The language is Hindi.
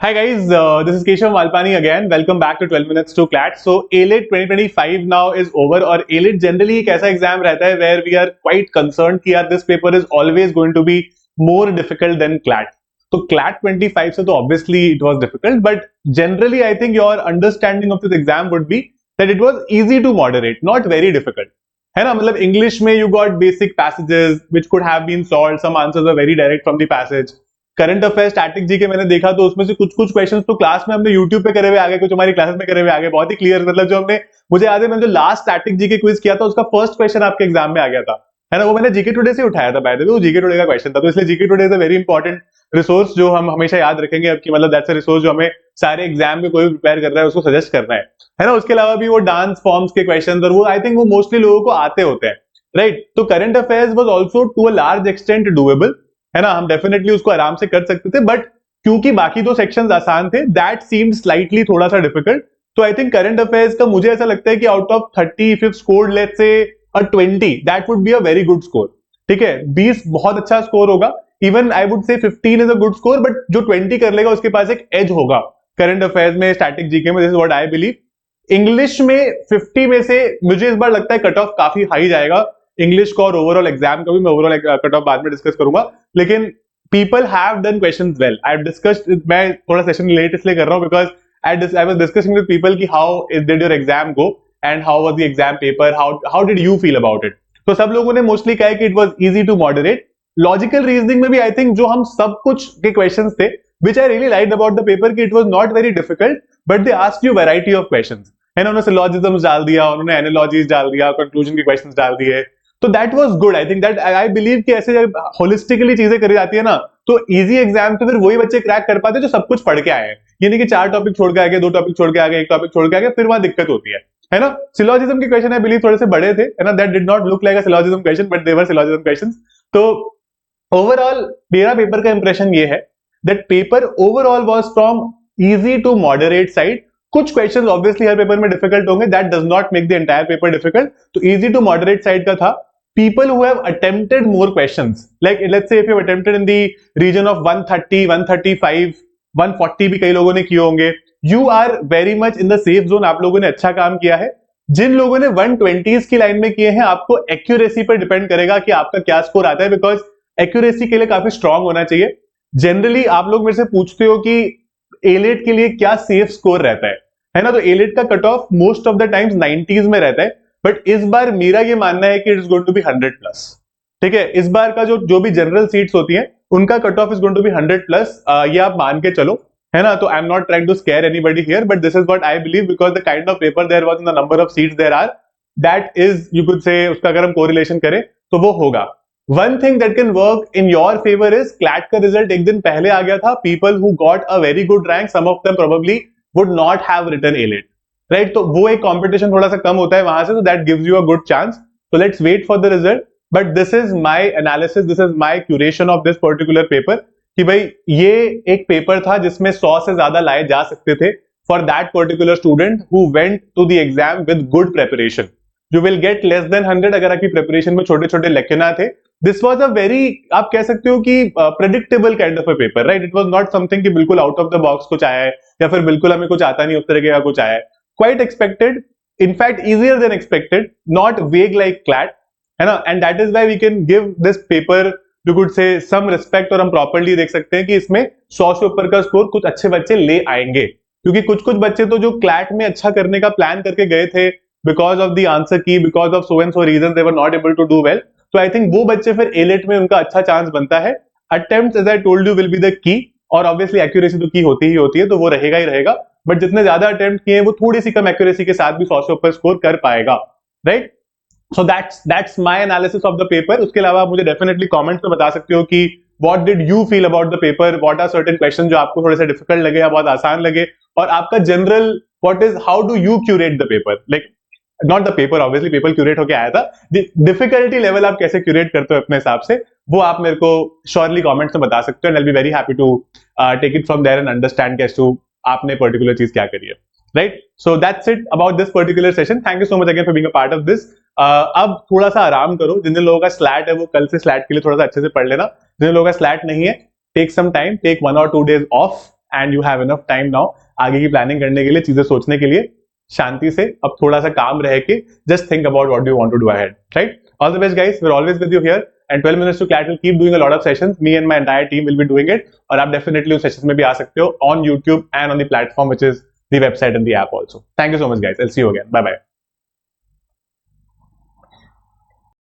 Hi guys, this is Keshav Malpani again. Welcome back to 12 minutes to CLAT. So ALET 2025 now is over और ALET generally एक ऐसा एग्जाम रहता है where we are quite concerned कि यार this paper is always going to be more difficult than CLAT. तो CLAT 25 से तो obviously it was difficult, but generally I think your understanding of this exam would be that it was easy to moderate, not very difficult. है ना, मतलब इंग्लिश में you got basic passages which could have been solved, some answers are very direct from the passage. Current affair static G के मैंने देखा तो उसमें से कुछ कुछ क्वेश्चंस तो क्लास में हमने यूट्यूब पे करे हुए आगे, कुछ हमारी क्लासेस में करे हुए आगे, बहुत ही क्लियर, मतलब जो हमने, मुझे याद है मैंने जो लास्ट स्टैटिक जी के क्विज किया था उसका फर्स्ट क्वेश्चन आपके एग्जाम में आ गया था, है ना, वो मैंने जीके टुडे से उठाया था, बाय द वे वो जीके टुडे का क्वेश्चन था, तो इसलिए GK today is a very important resource जो हम हमेशा याद रखेंगे अब की, मतलब दैट्स अ रिसोर्स जो हमें सारे एग्जाम में कोई भी प्रिपेयर कर रहा है उसको सजेस्ट करना है ना। उसके अलावा भी वो डांस फॉर्म्स के क्वेश्चन और वो आई थिंक वो मोस्टली लोगों को आते होते हैं, राइट। तो current affairs was also to a large extent doable, है ना, हम डेफिनेटली उसको आराम से कर सकते थे, बट क्योंकि बाकी दो सेक्शंस आसान थे, दैट सीम्ड स्लाइटली थोड़ा सा डिफिकल्ट। तो आई थिंक करंट अफेयर्स का मुझे ऐसा लगता है कि out of 30 if you scored let's say a 20 that would be a very good score. ठीक है, 20 बहुत अच्छा स्कोर होगा, even I would say 15 is a good score, but जो 20 कर लेगा उसके पास एक एज होगा करंट अफेयर्स में, स्टैटिक जीके में, this is what I believe. English में 50 में से मुझे इस बार लगता है कट ऑफ काफी हाई जाएगा इंग्लिश का, और ओवरऑल एग्जाम का भी मैं ओवरऑल कट ऑफ बाद में डिस्कस करूंगा, लेकिन people have done questions well. I've discussed, मैं थोड़ा सेशन लेट इसलिए कर रहा हूँ because I was discussing with people कि how did your exam go and how was the exam paper, how did you feel about it. तो सब लोगों ने मोस्टली कहा है कि it was easy to moderate. Logical reasoning में भी I think जो हम सब कुछ के questions थे which I really liked about the paper कि it was not very difficult but they asked you variety of questions, है ना, उन्होंने syllogisms डाल दिया, उन्होंने analogies डाल दिया, conclusion के questions डाल दिए, तो that was good. I think that I believe कि ऐसे जब होलिस्टिकली चीजें करी जाती है ना तो इजी एग्जाम तो फिर वही बच्चे क्रैक कर पाते हैं जो सब कुछ पढ़ के आए हैं, ये नहीं कि 4 टॉपिक छोड़ के आ गए, 2 टॉपिक छोड़ के आ गए, 1 टॉपिक छोड़ के आ गए, फिर वहां दिक्कत होती है ना। सिलोजिज्म के क्वेश्चन आई बिलीव थोड़े से बड़े थे, है ना, that did not look like a syllogism question but they were syllogism questions. तो ओवरऑल मेरा पेपर का इंप्रेशन ये है that paper overall was from easy to moderate side. कुछ क्वेश्चंस ऑब्वियसली हर पेपर में डिफिकल्ट होंगे, that does not make the entire paper difficult, तो इजी टू मॉडरेट साइड का था। People who have attempted more questions, like let's say if you've attempted in the region of 130, 135, 140 भी कई लोगों ने किए होंगे, you are very much in the safe zone, आप लोगों ने अच्छा काम किया है। जिन लोगों ने 120s की लाइन में किए हैं, आपको एक्यूरेसी पर डिपेंड करेगा कि आपका क्या स्कोर आता है, बिकॉज एक्यूरेसी के लिए काफी स्ट्रांग होना चाहिए। जनरली आप लोग मेरे से पूछते हो कि एलेट के लिए क्या सेफ स्कोर रहता है ना, तो एलेट का cut off most of the times 90s में रहता है, बट इस बार मेरा ये मानना है कि it is going to be 100 plus. ठीक है, इस बार का जो भी जनरल सीट्स होती हैं उनका cut off is going to be 100 plus, ये आप मान के चलो, है ना। तो I am not trying to scare anybody here, but this is what I believe because the kind of paper there was in the number of seats there are, that is you could say, उसका अगर हम कोरिलेशन करें तो वो होगा। One thing that can work in your favour is CLAT का रिजल्ट एक दिन पहले आ गया था, people who got a very good rank, some of them probably would not have written AILET, right. तो वो एक कंपटीशन थोड़ा सा कम होता है वहां से, तो that gives you a good chance. तो let's wait for the result, but this is my analysis, this is my curation of this particular paper कि भाई ये एक पेपर था जिसमें 100 से ज्यादा लाए जा सकते थे for that particular student who went to the exam with good preparation. You will get less than 100 अगर आपकी प्रिपरेशन में छोटे छोटे लेक्चना थे। दिस वाज अ वेरी, आप कह सकते हो कि predictable kind of a paper, right. It was not something कि बिल्कुल आउट ऑफ द बॉक्स कुछ आया है या फिर बिल्कुल हमें कुछ आता नहीं उस तरह का कुछ आया है। Quite expected, in fact easier than expected, not vague like CLAT, है ना, and that is why we can give this paper you could say some respect, और हम properly देख सकते हैं कि इसमें 100 से ऊपर का स्कोर कुछ अच्छे बच्चे ले आएंगे, क्योंकि कुछ कुछ बच्चे तो जो CLAT में अच्छा करने का प्लान करके गए थे because of the answer key, because of so and so reasons they were not able to do well, तो I think वो बच्चे फिर एलेट में उनका अच्छा चांस बनता है। Attempts as I told you will be the key, और obviously accuracy तो की होती ही होती है, तो वो रहेगा ही रहेगा, बट जितने ज्यादा अटेम्प्ट किए वो थोड़ी सी कम एक्यूरेसी के साथ भी 100 से ऊपर स्कोर कर पाएगा, right. So that's my analysis of the paper. उसके अलावा आप मुझे डेफिनेटली कमेंट्स में बता सकते हो कि what did you feel about the paper, what are certain question जो आपको थोड़े से डिफिकल्ट लगे या बहुत आसान लगे, और आपका general what is, how do you curate the paper, like not the paper, obviously paper curate होके आया था, डिफिकल्टी लेवल आप कैसे क्यूरेट करते हो अपने हिसाब से, वो आप मेरे को श्योरली कमेंट्स में बता सकते हो, and I will be very happy to take it from there and understand कैसे टू आपने पर्टिकुलर चीज क्या करी है, right. So that's it about this particular session. Thank you so much again for being a part of this. अब थोड़ा सा आराम करो, जिन लोगों का स्लैट है वो कल से स्लैट के लिए थोड़ा सा अच्छे से पढ़ लेना, जिन लोगों का स्लैट नहीं है take some time, take 1 or 2 days off, and you have enough time now आगे की प्लानिंग करने के लिए, चीजें सोचने के लिए, शांति से अब थोड़ा सा काम रह के just think about what you want to do ahead, right? All the best guys, we are always with you here and 12 minutes to CLAT will keep doing a lot of sessions. Me and my entire team will be doing it. और आप definitely उस sessions में भी आ सकते हो on YouTube and on the platform which is the website and the app also. Thank you so much guys. I'll see you again. Bye bye.